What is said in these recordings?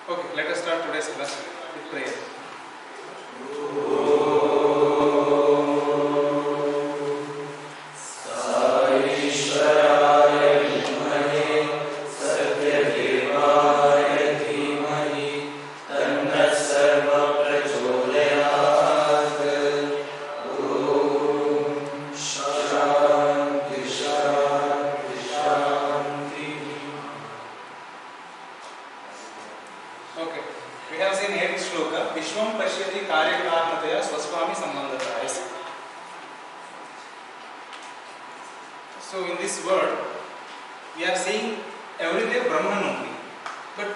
Okay, let us start today's class with prayer. Okay, we have seen 8th shloka. Vishwam pashyati karyakarmataya swaswami sambandhataya. So in this word, we are seeing everyday Brahman only, but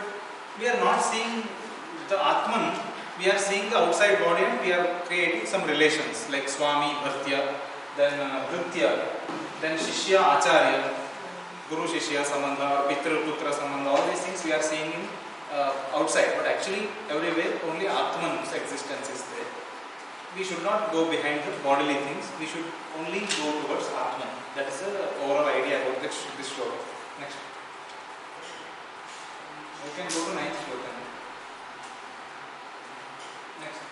we are not seeing the Atman. We are seeing the outside body, and we are creating some relations like Swami, Bhartya, then Bhritya, then Shishya, Acharya, Guru Shishya Sambandha, Pitra Putra Sambandha. All these things we are seeing in outside, but actually everywhere only Atman's existence is there. We should not go behind the bodily things. We should only go towards Atman. That is the overall idea about this shloka. Next. We can go to 9th shloka. Next.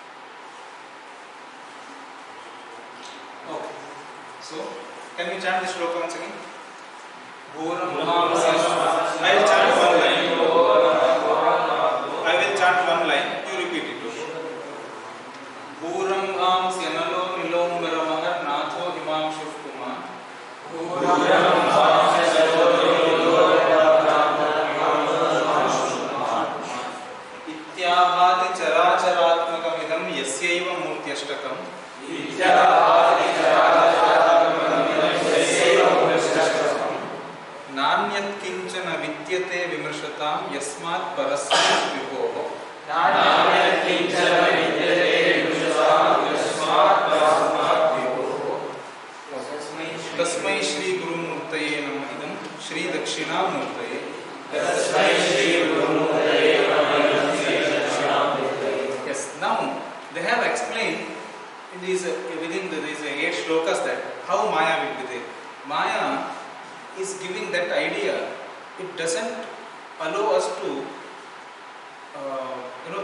Okay. So, can we chant this shloka once again? Bhuram Bham Sasma. I will chant one line. I will chant one line. You repeat it. Bhuram Bham Syanalo Nilom Viramahar Natho Himam Shivkumar. Bhuram Bham Syanalo Nilom Viramahar Ityahati Characharatmakam Yasyaiva Murtyashtakam. Ityahati Characharatmakam Yasyaiva Murtyashtakam. Nanyat Kinchana Vidyate Vimrshatam Yasmat Parasmat Vibhoho. Nanyat Kinchana Vidyate Vimrshatam Yasmat Parasmat Vibhoho. Tasmai Shri Guru Murtaye Namah Idam Shri Dakshina Murtaye. Tasmai Shri Guru Murtaye Namah Idam Shri Dakshina Murtaye. Yes, now they have explained in these within these 8 shlokas that how Maya will be there. Maya is giving that idea. It doesn't allow us to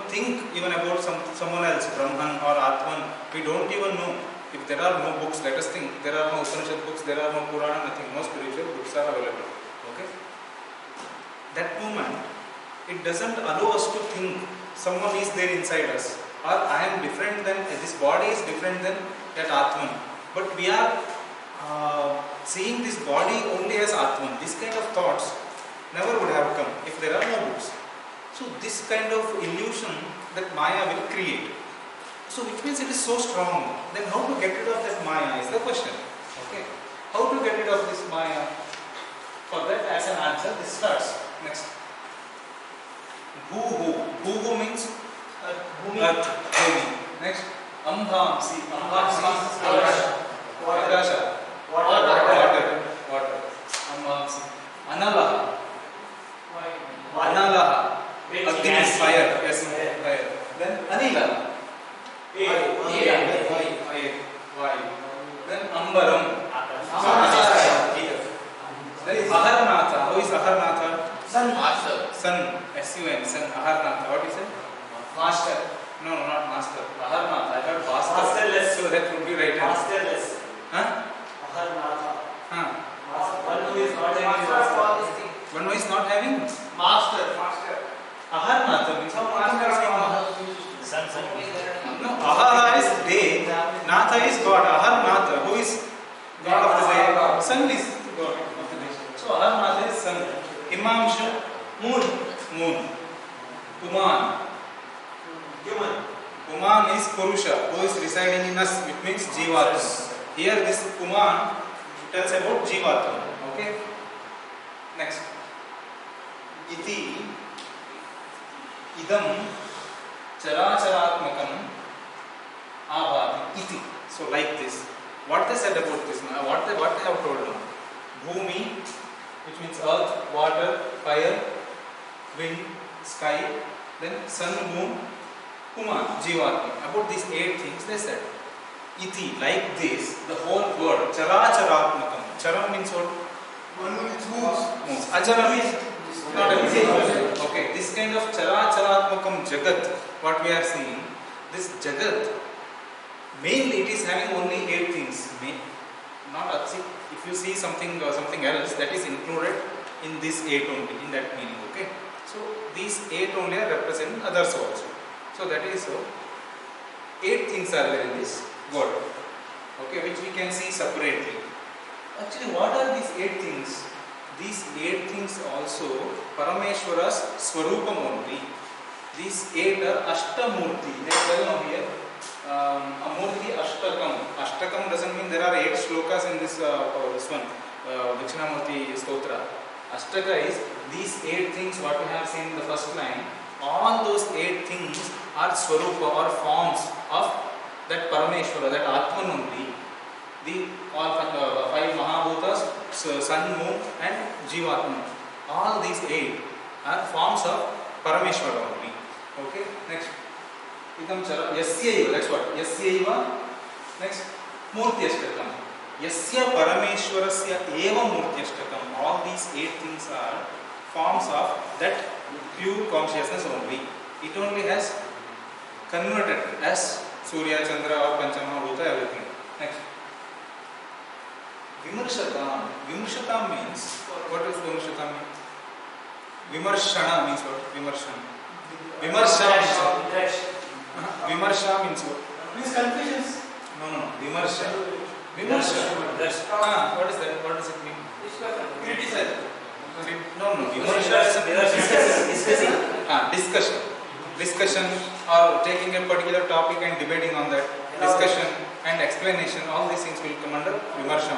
think even about someone else, Brahman or Atman. We don't even know. If there are no books, let us think. There are no Upanishad books, there are no Purana, nothing. No spiritual books are available. Okay? That moment, it doesn't allow us to think someone is there inside us. Or I am different than, this body is different than that Atman. But we are seeing this body only as Atman. This kind of thoughts never would have come if there are no books. So this kind of illusion that Maya will create. So which means it is so strong. Then how to get rid of that Maya is the question. Okay. How to get rid of this Maya? For that, as an answer, this starts. Next. Bhu. Bhu means earth. Bhumi. Next. Ambham. See. Ambham means Akasha. Water. Ambham. See. Analaha. Analaha. Agni is fire. Yes, fire. Then Anila. Vayu. Then Ambaram. Then Aharnatha. Who is Aharnatha? Sun. Sun. S-U-N. Sun. Aharnatha. What is it? Master. No, not master. Aharnatha. I heard master. Masterless. So that would be right. Masterless. Huh? Aharnatha. Huh? One who is not having. One who is not having? Master. Aharnatha means how master is Sun. No, Ahaha is day, Natha is God. Aharnatha, who is God of the day? Sun is God of the day. So Aharnatha is Sun. Himamshu, Moon. Puman. Puman is Purusha, who is residing in us, which means Jivatma. Here this Puman tells about Jivatma. Okay? Next. Iti. Idam Characharatmakam Abhati Iti. So like this. What they said about this now? What they have told now? Bhumi, which means earth, water, fire, wind, sky, then sun, moon, Puman, Jivatma. About these 8 things they said. Iti, like this, the whole word, Characharatmakam. Charam means what? One who moves. Achara means not everything. Okay, this kind of chara-charatmakam jagat, what we are seeing, this jagat, mainly it is having only 8 things. Not see, if you see something else, that is included in this 8 only, in that meaning. Okay, so these 8 only are representing others also. So that is so 8 things are there in this word. Okay, which we can see separately. Actually, what are these 8 things? These 8 things also Parameshwara's Swarupam only. These 8 are Ashtamurti. They tell now here Amurti Ashtakam. Ashtakam doesn't mean there are 8 shlokas in this one, Dakshinamurti Stotra. Ashtaka is these 8 things what we have seen in the first line. All those 8 things are Swarupa or forms of that Parameshwara, that Atman only. The all 5 Mahabhutas, Sun, Moon and Jivatman. All these 8 are forms of Parameshwara only. Okay, next. Yasyaiva, that's what? Yasyaiva. Next. Murtyashtakam. Yasya Parameshwarasya eva Murtyashtakam. All these 8 things are forms of that pure consciousness only. It only has converted as Surya, Chandra or Panchamahabhuta, everything. Next. Vimarshatam. Vimarshatam means, what does Vimarshatam mean? Vimarshana means what? Vimarshana. Vimarsha means what? Vimarsha means what? Means confusions. No. Vimarsha. What is that? What does it mean? Criticize. No. Vimarsha is discussion or taking a particular topic and debating on that. Discussion and explanation. All these things will come under Vimarsha.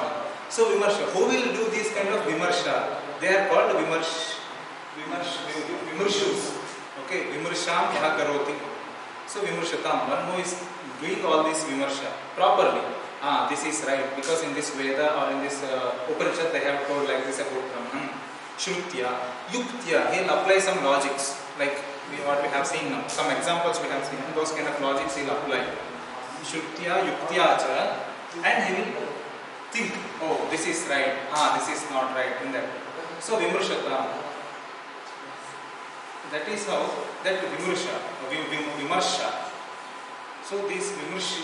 So Vimarsha, who will do this kind of Vimarsha? They are called Vimarshus. Okay, Vimarsham yaha karoti. So Vimarshatam, one who is doing all this Vimarsha properly. This is right, because in this Veda or in this Upanishad they have told like this about Brahman. Shrutya, Yuktya, he'll apply some logics like what we have seen now. Some examples we have seen, those kind of logics he'll apply. Shrutya, Yuktya cha, and he will think, oh, this is right, this is not right, in that. So Vimarshatam, that is how that Vimarsha. So this Vimarsha,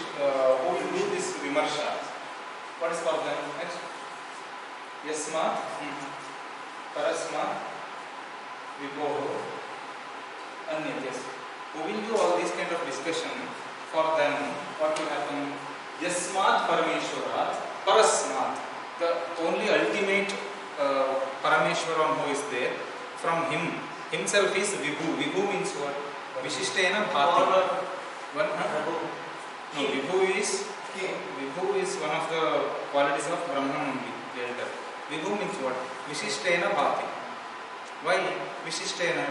who will do this Vimarsha? What is called them? Next. Yasma, Parasma, Vibhoho, Anyatyas. Who will do all these kind of discussion? For them, what will happen? Yasmat Parameshwarat, Parasmat, the only ultimate Parameshwaram who is there, from him, himself is Vibhu. Vibhu means what? Vishishtena Bhati. No, Vibhu is one of the qualities of Brahman only. Vibhu means what? Vishishtena Bhati. Why Vishishtena?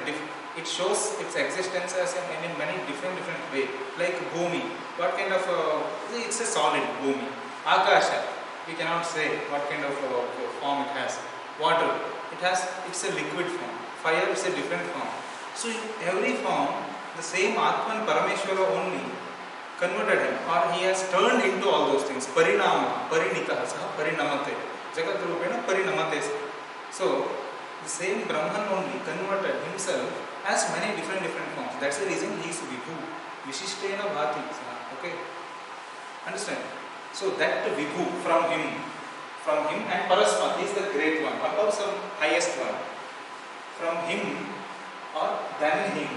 It shows its existence as in many different ways. Like Bhumi. What kind of it's a solid Bhumi. Akasha, we cannot say what kind of form it has. Water, it's a liquid form. Fire is a different form. So in every form, the same Atman Parameshwara only converted him, or he has turned into all those things. Parinama, Parinitaha, Parinamate. Jagat Rupena Parinamate. So the same Brahman only converted himself as many different forms. That's the reason he is Vibhu. Vishishtena Bhati. Okay? Understand? So that Vibhu from him and Parasma is the great one, above some highest one. From him or than him,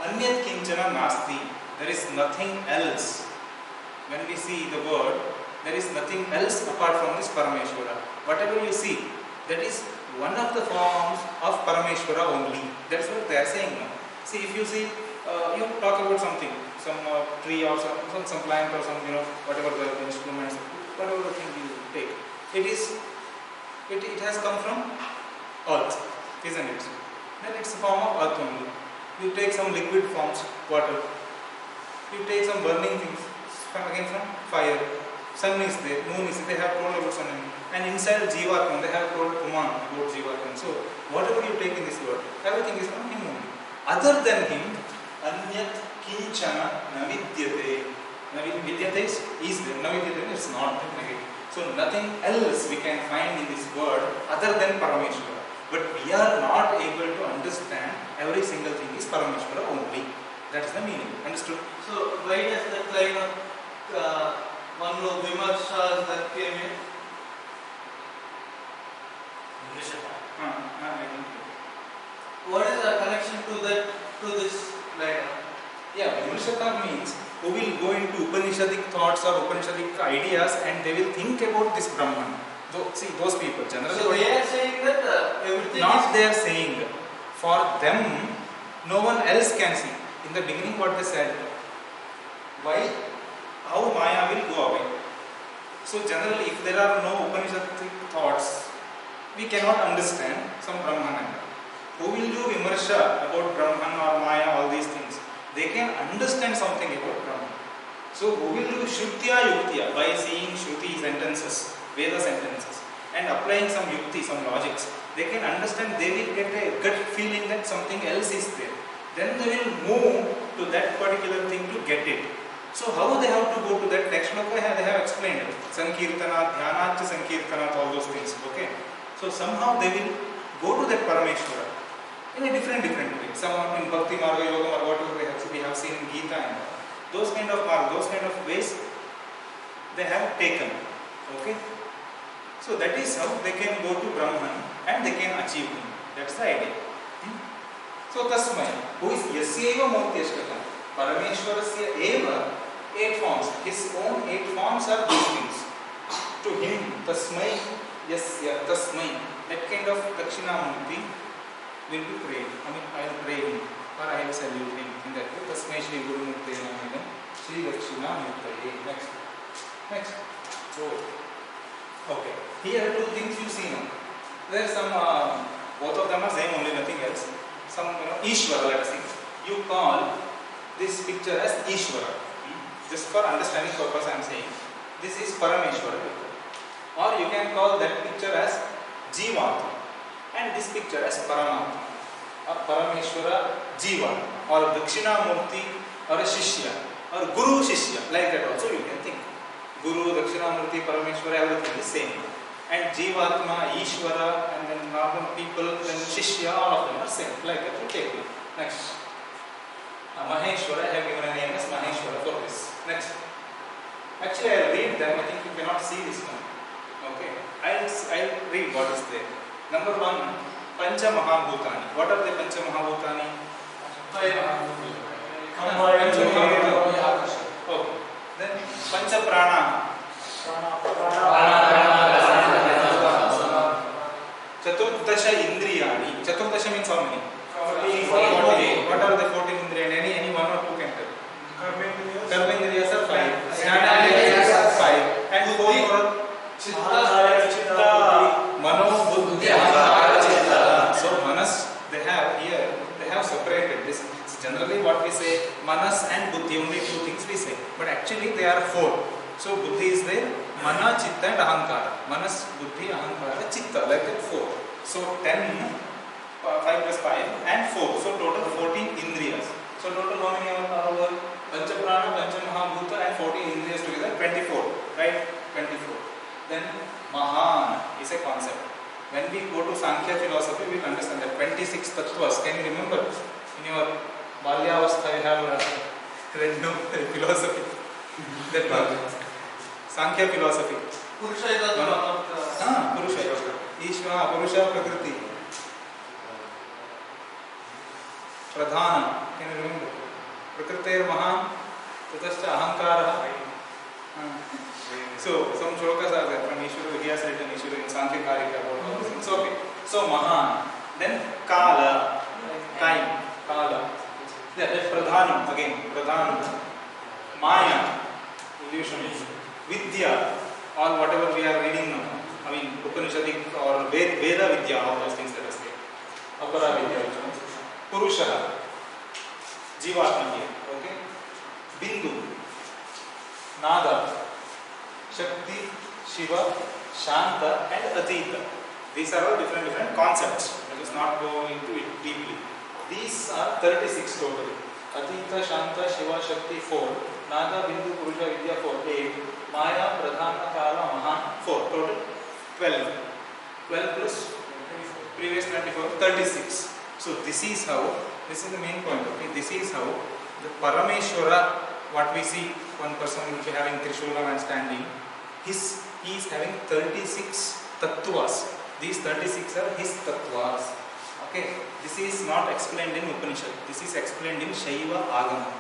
Anyat Kinchana Nasti. There is nothing else. When we see the word, there is nothing else apart from this Parameshwara. Whatever you see, that is one of the forms of Parameshwara only. That's what they are saying now. See, if you see, you talk about something, some tree or some plant or some, whatever the instruments, whatever the thing you take, it has come from earth, isn't it? Then it's a form of earth only. You take some liquid forms, water. You take some burning things, again from fire. Sun is there, moon is there, they have told about sun and moon. And inside Jivatman, they have told Uman about Jivatman. So, whatever you take in this world, everything is from him only. Other than him, Anyat Kinchana Navidyate. Navidyate is there, Navidyate is not there. So, nothing else we can find in this world other than Parameshwara. But we are not able to understand every single thing is Parameshwara only. That is the meaning. Understood? So why does that line of one of Vimarshas that came in? What is the connection to that, to this line? Yeah, Vimarshaka means who will go into Upanishadic thoughts or Upanishadic ideas and they will think about this Brahman. See, those people generally. So they are saying that everything. Not they are saying. For them, no one else can see. In the beginning, what they said, why, how Maya will go away. So generally, if there are no Upanishadic thoughts, we cannot understand some Brahman. Who will do Vimarsha about Brahman or Maya, all these things? They can understand something about Brahman. So who will do Shrutya Yuktya by seeing Shruti sentences, Veda sentences, and applying some Yukti, some logics. They can understand, they will get a gut feeling that something else is there. Then they will move to that particular thing to get it. So how they have to go to that next shloka? They have explained it. Sankirtana, Dhyanacha Sankirtana, all those things. Okay. So somehow they will go to that Parameshwara in a different way. Some in Bhakti Marga, Yoga Marga, whatever we have seen in Gita and those kind of marga, those kind of ways they have taken. Okay. So that is how they can go to Brahman and they can achieve him. That's the idea. So Tasmai, who is Yasyeva Murtyashkata, Parameshwarasya Eva, 8 forms. His own 8 forms are these things. To him, Tasmai, Yasya, Tasmai, that kind of Dakshinamurti will be prayed. I will pray him or I will salute him in that way. Tasmai Shri Guru Murti Namina, Shri Dakshinamurti. Next. So, okay. Here 2 things you see now. There are some, both of them are same only, nothing else. Some, Ishvara, let us see. You call this picture as Ishvara. Just for understanding purpose I am saying. This is Parameshwara. Or you can call that picture as Jivatma. And this picture as Paramatma. Or Parameshwara Jiva. Or Dakshinamurti or a Shishya. Or Guru Shishya. Like that also you can think. Guru, Dakshinamurti, Parameshwara, everything is same. And Jivatma, Ishvara, and then normal people, then Shishya, all of them are same. Like that, you take it. Next. Maheshwara, I have given a name as Maheshwara for this. Next. Actually, I will read them. I think you cannot see this one. Okay. I'll read what is there. Number 1, Pancha Mahabhutani. What are the Pancha Mahabhutani? Okay. Then Pancha Prana. Chaturtasha Indriyani. Chaturtasha means how many? 40. What are the 14 Indriyani? Any 1 or 2 can tell. Karmendriyas are 5. Jnanendriyas are 5. And 4 Chitta, Mano, Buddhi, Chitta. So Manas, they have separated this. It's generally what we say, Manas and Buddhi, only 2 things we say. But actually they are 4. So Buddhi is there, Mana, Chitta and Ahankara. Manas, Buddhi, Ahankara, Chitta, like that 4. So 10, 5 plus 5 and 4. So total 14 Indriyas. So total how many are over? Pancha Prana, Pancha Mahabhuta and 14 Indriyas together, 24. Right? 24. Then Mahan is a concept. When we go to Sankhya philosophy, we will understand that 26 tattvas. Can you remember? In your Balyavastha you have read philosophy. That one. Sankhya philosophy. Purusha is one of the... Purusha. Ishvara, Purusha, Prakriti. Pradhana. Can you remember? Prakritir Mahan, Tatascha Ahankara. So, some shlokas are there from Ishvara. He has written Ishvara in Sankhya Karika about all these things. Okay. So, Mahan. Then Kala. Time. Kala. Then Pradhanam. Again, Pradhanam. Maya. Illusion. Vidya. Or whatever we are reading now. I mean, Upanishadic or Veda Vidya, all those things that are said. Apara Vidya. Purusha. Jivatma here. Okay. Bindu. Nada. Shakti, Shiva, Shanta and Atita. These are all different concepts. Let us not go into it deeply. These are 36 totally. Atita, Shanta, Shiva, Shakti 4. Nada, Bindu, Purusha, Vidya 4. 8. Maya, Pradhana, Kala, Mahan 4. Total 12. 12 plus previous 24. 36. So this is the main point. Okay, this is how the Parameshwara, what we see, one person will be having Trishula and standing. He is having 36 tattvas. These 36 are his tattvas. Okay, this is not explained in Upanishad. This is explained in Shaiva Agama.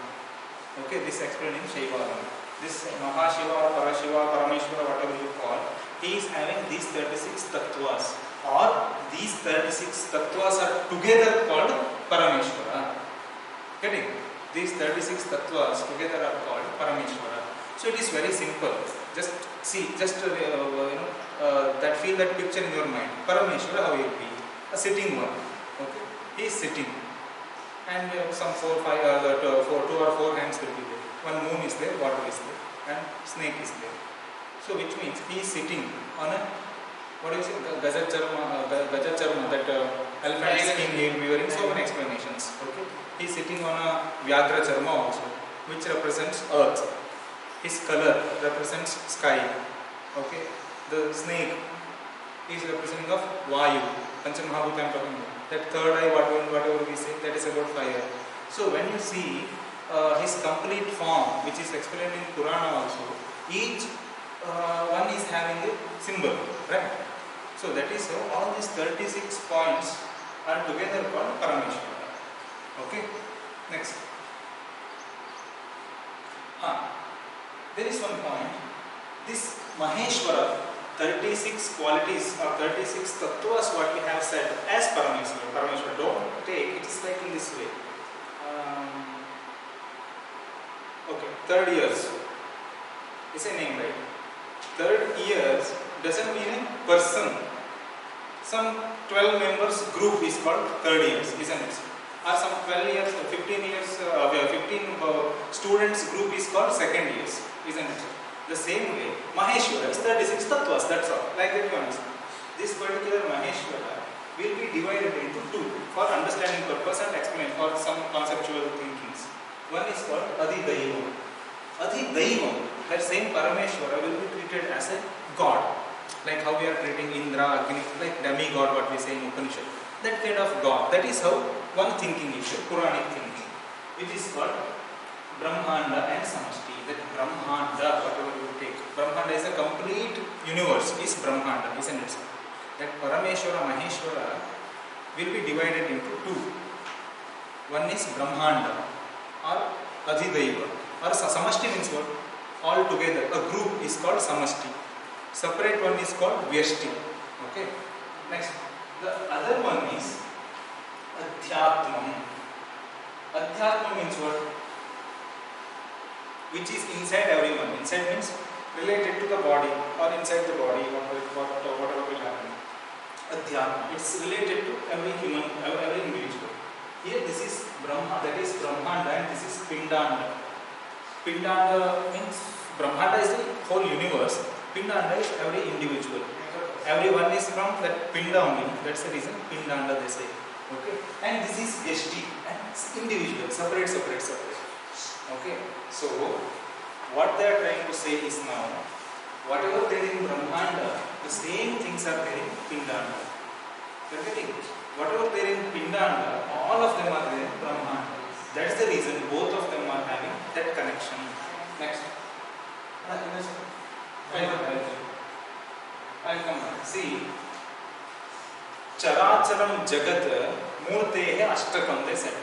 Okay, this is explained in Shaiva Agama. This Mahashiva or Parashiva, Parameshwara, whatever you call, he is having these 36 tattvas, or these 36 tattvas are together called Parameshwara. Getting? These 36 tattvas together are called Parameshwara. So it is very simple. Just see, that feel that picture in your mind. Parameshwara, how he will be? A sitting one. Okay, he is sitting, and some 2 or 4 hands will be there. One moon is there, water is there, and snake is there. So which means he is sitting on a, what do you say, Gajacharma, that elephant skin he will be wearing. So many explanations. Okay, he is sitting on a Vyagra Charma also, which represents earth. His color represents sky. Okay, the snake is representing of Vayu. Panchamahabhuta I am talking about. That third eye, whatever we say, that is about fire. So when you see his complete form, which is explained in Purana also, each one is having a symbol, right? So that is how all these 36 points are together called Parameshwara. Okay, next. There is one point. This Maheshwara, 36 qualities or 36 tattvas what we have said as Parameshwara. Don't take, it is like in this way. Okay, third years is a name, right? Third years doesn't mean a person. Some 12 members group is called third years, isn't it? Or some 12 years, 15 years, 15 students group is called second years, isn't it? The same way, Maheshwara is 36 tattvas, that's all. Like that you understand. This particular Maheshwara will be divided into 2 for understanding purpose and explain for some conceptual thinkings. One is called Adhidaivam. Adhidaivam, that same Parameshwara will be treated as a god. Like how we are treating Indra, Agni, like demigod what we say in Upanishad. That kind of god. That is how one thinking is, Puranic thinking. It is called Brahmanda and Samashti. That Brahmanda, whatever you take. Brahmanda is a complete universe, is Brahmanda, isn't it? That Parameshwara, Maheshwara will be divided into 2. One is Brahmanda or Adhidaiva, or Samashti means what? All together. A group is called Samashti. Separate one is called Vyashti. Okay. Next. The other one is Adhyatmam. Adhyatmam means what? Which is inside everyone. Inside means related to the body or inside the body, whatever will happen. Adhyatma. It's related to every human, every individual. Here this is Brahma, that is Brahmanda, and this is Pindanda. Pindanda means Brahmanda is the whole universe. Pindanda is every individual. Everyone is from that Pinda only. That's the reason Pindanda they say. Okay. And this is Vyashti, and it's individual, separate. Okay, so what they are trying to say is now, whatever there in Brahmanda, the same things are there in Pindanda. You are getting? Whatever there in Pindanda, all of them are there in Brahmanda. That's the reason both of them are having that connection. Next. I'll come back. See, Characharam Jagat Murtehe Ashtakam, they said.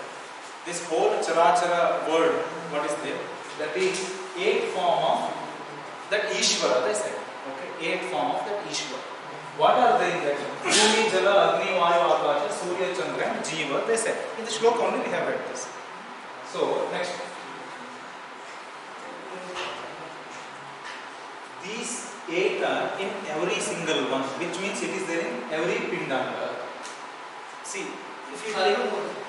This whole Charachara word, what is there? That is 8 form of that Ishvara, they said. Okay, 8 form of that Ishvara. What are they in that? Bhumi, Jala, Agni, Vayu, Akasha, Surya, Chandra, and Jiva, they said. In the shloka only we have read this. So, next. These 8 are in every single one, which means it is there in every Pindanda. See, if you take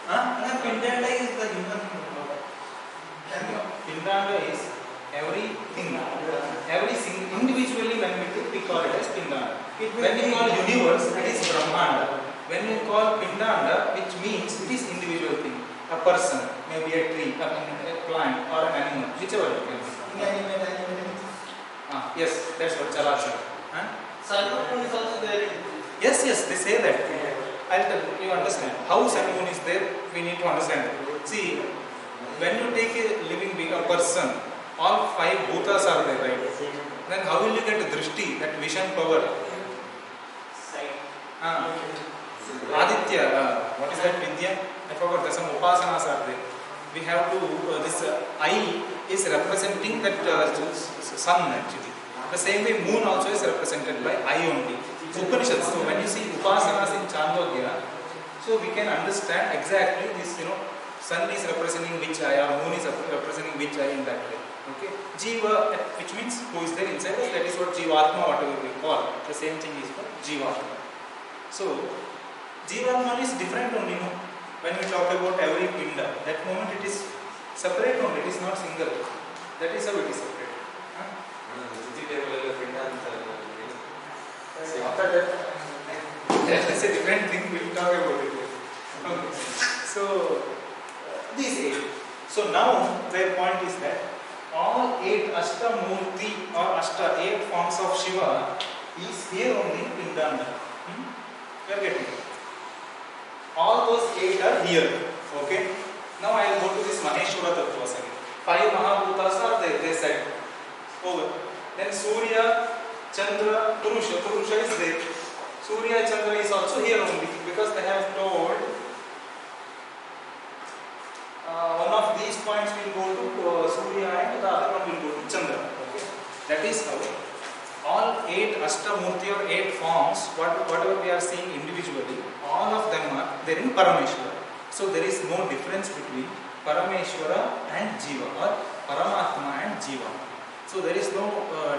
Pindanda is the human body. Pindanda is everything, every single individually when we call it as Pindanda. When we call universe, it is Brahmanda. When you call Pindanda, which means it is individual thing, a person, maybe a tree, a plant, or an animal, whichever you can say. Yes, that's what Charachara. Sun is also there. Yes, they say that. I'll tell you, you understand. How sun moon is there, we need to understand it. See, when you take a living being, a person, all five bhutas are there, right? Then how will you get drishti, that vision power? Aditya, what is that Vidya? I forgot, there's some upasanas are there. We have to, this eye is representing that sun actually. The same way moon also is represented by eye only. So Upanishads, so when you see upasanas in Chandogya, so we can understand exactly this, sun is representing which eye or moon is representing which eye in that way. Okay? Jiva, which means who is there inside us, that is what Jivatma, whatever we call. The same thing is for Jivatma. So, Jivatma is different only, when we talk about every pinda. That moment it is separate only, it is not single. That is how it is separate. After that, that's a different thing, we will talk about it. Okay. So, these 8. So now, their point is that all 8 Ashtamurti or 8 forms of Shiva is here only in Pindanda. You are getting it? All those 8 are here. Okay? Now I will go to this Maheshwara Tattvas again. 5 Mahabhutas are there, they said. Over. Then Surya, Chandra, Purusha. Purusha is there. Surya Chandra is also here only because they have told one of these points will go to Surya and the other one will go to Chandra. Okay? That is how all 8 Ashtamurti or 8 forms, whatever we are seeing individually, all of them are there in Parameshwara. So there is no difference between Parameshwara and Jiva or Paramatma and Jiva. So there is no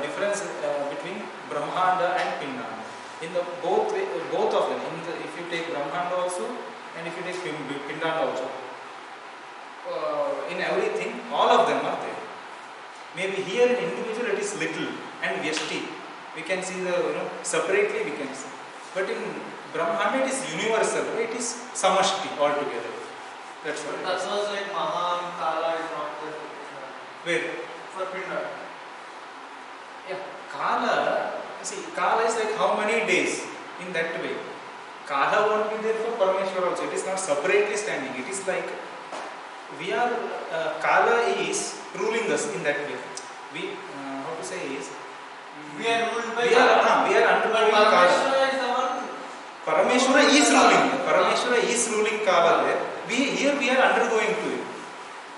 difference between Brahmanda and Pindanda. In the both of them, if you take Brahmanda also and if you take Pindanda also, in everything, all of them are there. Maybe here in individual it is little and Vyashti. We can see the, separately we can see. But in Brahmanda it is universal, it is Samashti altogether. That's what that was like Mahan, Kala is not there for Pindanda. Where? For Pindanda. Yeah, Kala, see, Kala is like how many days in that way. Kala won't be there for Parameshwara also. It is not separately standing. It is like we are, Kala is ruling us in that way. We, how to say is, we are ruled by we are undergoing Kala. Parameshwara is the one. Parameshwara is ruling. Parameshwara is ruling Kala there. Here we are undergoing to it.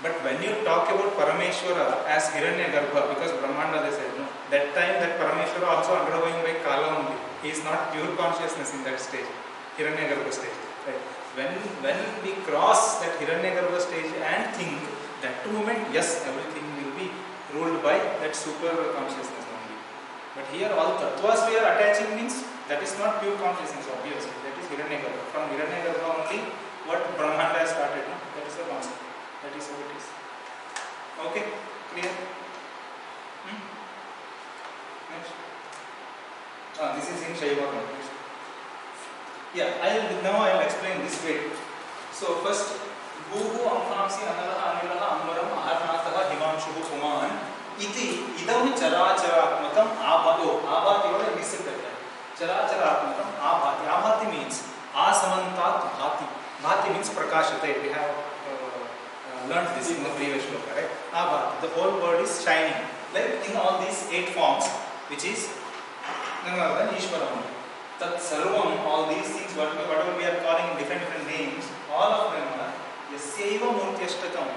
But when you talk about Parameshwara as Hiranyagarbha, because Brahmanda they said no, that time that Parameshwara also undergoing by Kala only. He is not pure consciousness in that stage, Hiranyagarbha stage. Right? When we cross that Hiranyagarbha stage and think, that moment, yes, everything will be ruled by that super consciousness only. But here all tattvas we are attaching means that is not pure consciousness, obviously. That is Hiranyagarbha. From Hiranyagarbha only what Brahmanda has started. No? That is the concept. That is how it is. Okay? Clear? Next. This is in Shaiva. Yeah, now I will explain this way. So first, Bhuhu Amhamsi Analaha Anilaha Ambaram Aharnataha Himanshuhu Puman Iti Idam Characharatmakam Abhato. Abhati what I missed that. Characharatmakam Abhati. Abhati means Asamantat Bhati. Bhati means Prakashate. We have learned this in the previous shloka, right? Abhati. The whole world is shining. Like in all these 8 forms, which is Nanga Ishvara. Tat Sarvam, all these things, whatever we are calling in different names, all of them are Yasyaiva Murtyashtakam.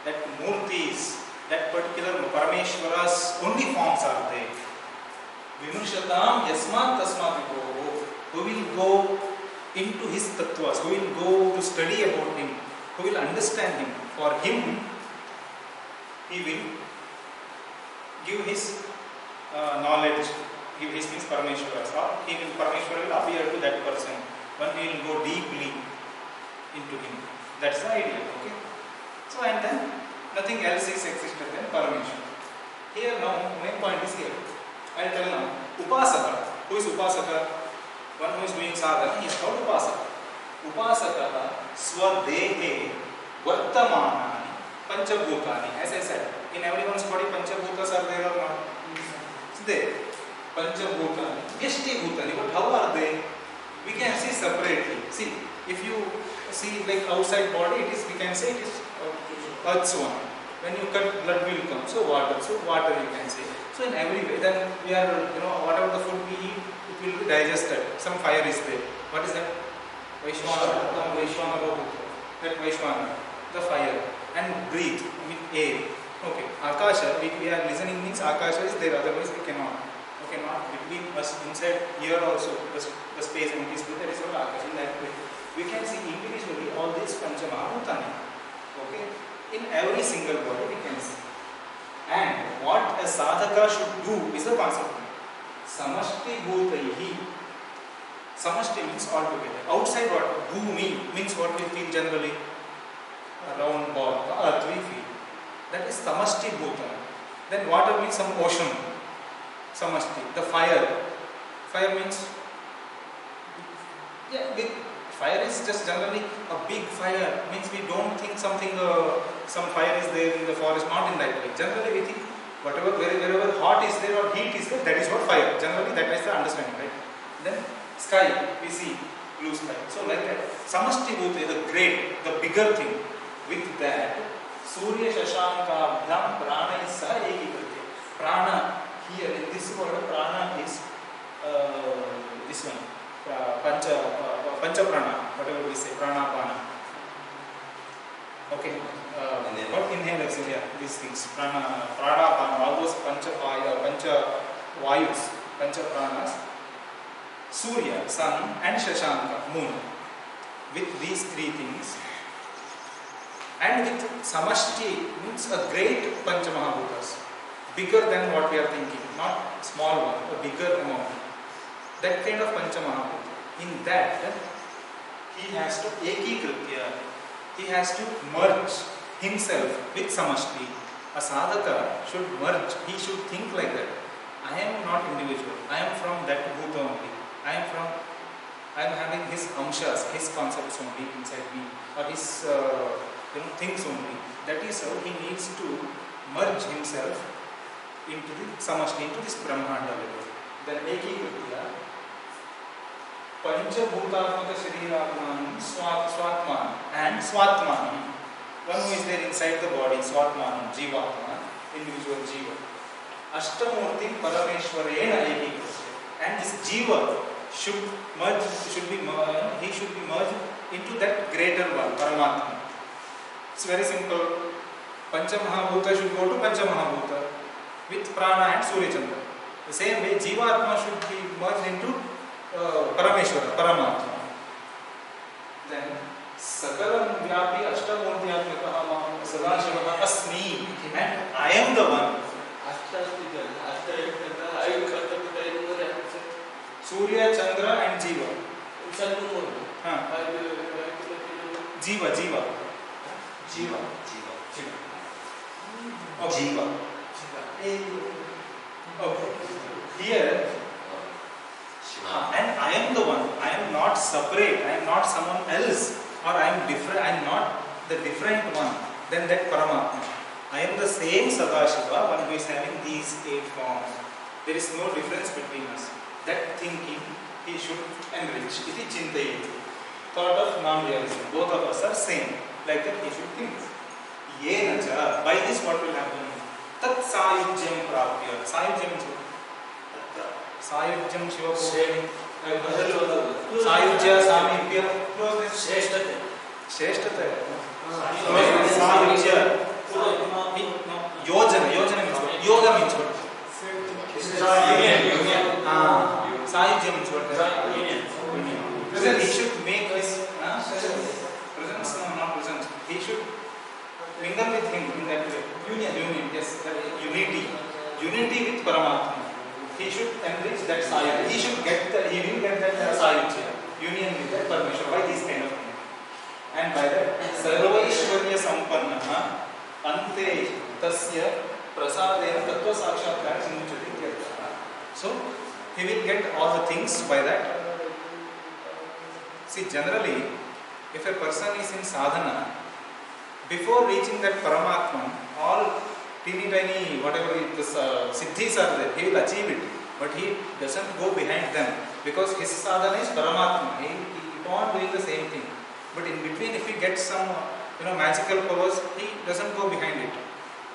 That Murtis, that particular Parameshwara's only forms are there. Vimrshatam Yasmat Tasmat Vipoho. Who will go into his tattvas, who will go to study about him, who will understand him. For him, he will give his knowledge. Give his means Parameshwara. Or Parameshwara will appear to that person when he will go deeply into him. That's the idea. Okay. So and then nothing else is existed than Parameshwara. Here now main point is here. I will tell now. Upasaka. Who is Upasaka? One who is doing sadhana, he is called Upasaka. Upasaka swadehe vartamanani panchabhutani. As I said, in everyone's body panchabhutas are there or not? It's there. Panchabhutani, Vyashti Bhutani, but how are they? We can see separately. See, if you see like outside body, it is, we can say it is earth's one. When you cut, blood will come. So water you can say. So in every way, then we are, whatever the food we eat, it will be digested. Some fire is there. What is that? Vaishwana, that Vaishwana, the fire, and breathe with air. Okay, Akasha, we are listening means Akasha is there, otherwise we cannot. Okay, not between us, inside here also, the space and it is there is not Akasha. In that way, we can see individually all these Panchamahabhutani. Okay, in every single body we can see. And what a sadhaka should do is the concept. Samashti bhutaihi. Samashti means altogether. Outside what? Bhumi means what we feel generally. A round ball, the earth we feel. That is samashti bhuta. Then water means some ocean. Samashti. The fire. Fire means, fire is just generally a big fire. Means we don't think something, some fire is there in the forest, not in that way. Generally we think whatever, wherever hot is there or heat is there, that is what fire. Generally that is the understanding, right? Then sky, we see blue sky. So like that, samashti bhuta is the great, the bigger thing. With that, Surya Shashanka Bhyam Prana is sa ekikritya. Prana, here in this word, prana is this one, pancha prana, whatever we say, prana prana. Okay, but inhale, exhale, yeah, these things, prana, prana, all those pancha vayus, pancha pranas, Surya, sun, and Shashanka, moon. With these three things, and with samashti means a great Panchamahabhutas, bigger than what we are thinking, not small one, a bigger amount. That kind of Panchamahabhuta. In that, he has to ekikritya, he has to merge himself with samashti. A sadhaka should merge, he should think like that. I am not individual, I am from that bhuta only. I am having his amshas, his concepts only inside me, or his things only. That is how he needs to merge himself into the samashti, into this Brahmanda level. Then ekikritya, Panchabhutatmaka Shriratmanam Swatman and Swatmanam. One who is there inside the body, Swatmanam, Jivatma, individual Jiva. Ashtamurti Parameshwarena ekikritya. And this Jiva should be merged into that greater one, Paramatma. It's very simple. Panchamahabhuta should go to Panchamahabhuta with Prana and Surya Chandra. The same way, Jivatma should be merged into Parameshwara, Paramatma. Then, Sakalam Vyapi Ashtamurtyatmakaha Sadashivaha Asmi, and I am the one. Surya, Chandra and Jiva. Jiva. Okay. Okay. Here, and I am the one. I am not separate. I am not someone else, or I am different. I am not the different one than that Paramatma. I am the same Sadashiva, one who is having these 8 forms. There is no difference between us. That thinking he should enrich. Iti chintayeti. Thought of non-realism. Both of us are same. Like that he should think. Yena cha. By this what will happen? Tat sayujyam prapya. Sayujyam means what? Sayujyam Shiva Purvani. Sayujya Samipya. Shreshtata. Sayujya. Yojana. Yojana means what? Yoga means what? Sayujya means what? Union. He should make his presence, no, not presence. He should mingle with him in that way. Union, yes, that unity. Unity with Paramatma. He should enrich that Sayujya. He will get that Sayujya. Union with that Parmeshwara by this kind of thing. And by that, Sarvaishwarya Sampannaha Ante Tasya Prasadena Tattva Sakshatkara Simuchati. So, he will get all the things by that. See, generally, if a person is in sadhana, before reaching that Paramatman, all teeny tiny, whatever the siddhis are there, he will achieve it. but he doesn't go behind them because his sadhana is Paramatma. He keep on doing the same thing. But in between, if he gets some magical powers, he doesn't go behind it.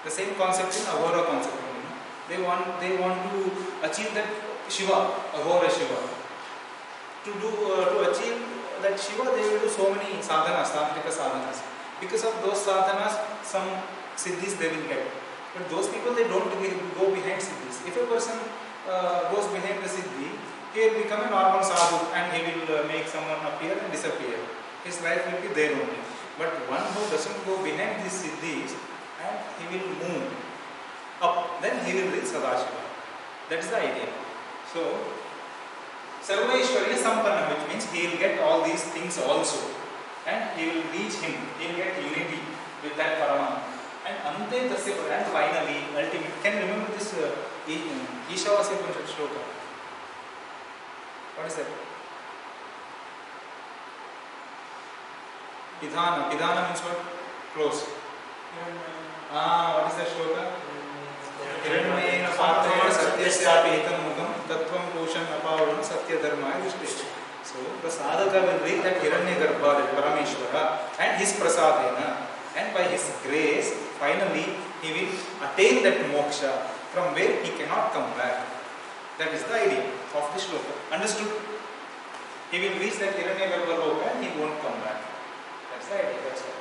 The same concept in Ahura concept. They want to achieve that Shiva, Ahura Shiva. To achieve that Shiva, they will do so many sadhanas, tantrika sadhanas. Because of those sadhanas, some siddhis they will get. But those people, they don't go behind siddhis. If a person goes behind the siddhi, he will become a normal sadhu and he will make someone appear and disappear. His life will be there only. But one who doesn't go behind these siddhis and he will move up, then he will reach Sadashiva. That is the idea. So, Sarvaishwarya Sampanna, which means he will get all these things also. And he will reach him. He will get unity with that Paramatma. And Ante Tasya, and finally, ultimately, can you remember this Ishavasya Upanishad shloka? What is that? Pidhana. Pidhana means what? Close. What is that shloka? Hiranyena patrena satyasyapi etam mukam tattvam koshan apavana satya dharmaya vishlesh. So the sadhaka will reach that Hiranyagarbha, that Parameshwara, and his prasadena, and by his grace, finally he will attain that moksha from where he cannot come back. That is the idea of the shloka. Understood? He will reach that Hiranyagarbha loka and he won't come back. That's the idea. That's all.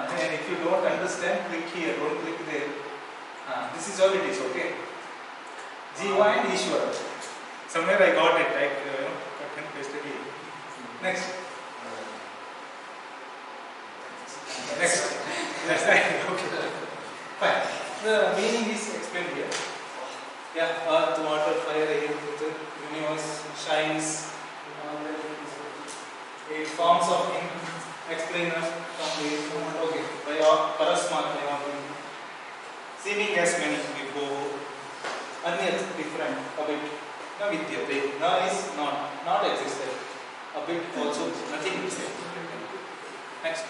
And if you don't understand, click here. Don't click there. This is all it is. Okay. Jiva and Ishwara. Somewhere I got it. I cut and pasted it. Next. Next. That's the idea. Okay. Fine. The meaning is explained here. Yeah. Earth, water, fire, air, water, universe, shines. 8 forms of explainers from the okay. By Parasmat, seeming as many before, Anyat different, a bit. Na vidyate, na is not existed. A bit also, nothing is there. Next.